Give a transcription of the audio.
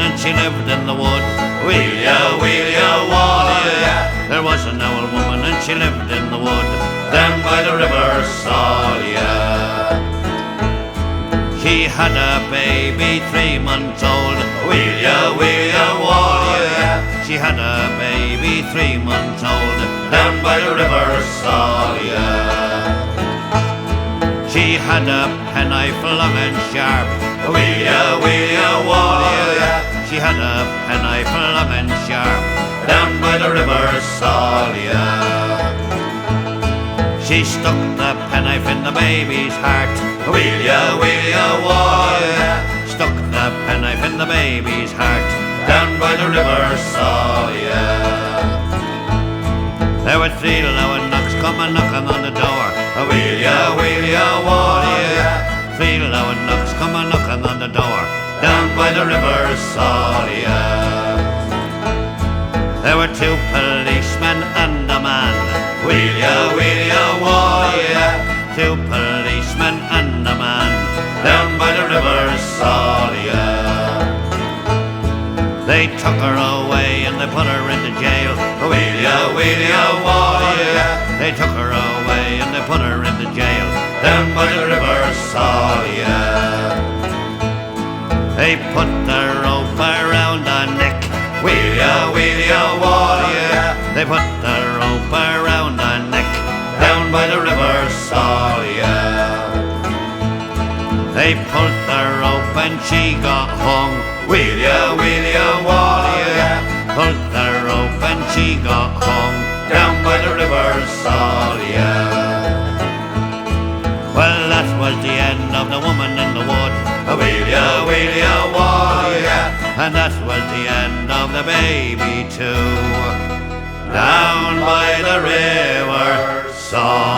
and she lived in the wood. Wheel ya, wall ya. There was an old woman and she lived in the wood, down by the river Salya. She had a baby 3 months old. Wheel ya, wall ya. She had a baby 3 months old, down by the river Salya. She had a penknife long and sharp. Wheel ya, wall ya. She had a penknife long and sharp, down by the river Salya. She stuck the penknife in the baby's heart. Wheel ya, wall ya. Stuck the penknife in the baby's heart, down by the river Salya. There were 3 loud knocks coming knocking on the door. Wheel ya, wall ya. 3 loud knocks coming knocking on the door, down by the river Salya. There were 2 policemen and a man. Wheel ya, wall ya. 2 policemen and a man, down by the river Salya. They took her away and they put her into jail. Wheel ya, wall ya. They took her away and they put her into jail, down by the river Salya. They put the rope around her neck. Wheel ya, wall ya. They put the rope around her neck, down by the river Salya. They pulled the rope and she got hung. Wheel ya, wall ya. Pulled the rope and she got hung, down by the river Salya. Well, that was the end of the woman in the wood. Wheel ya, wall ya. And that was the end of the baby too, down by the river Salya.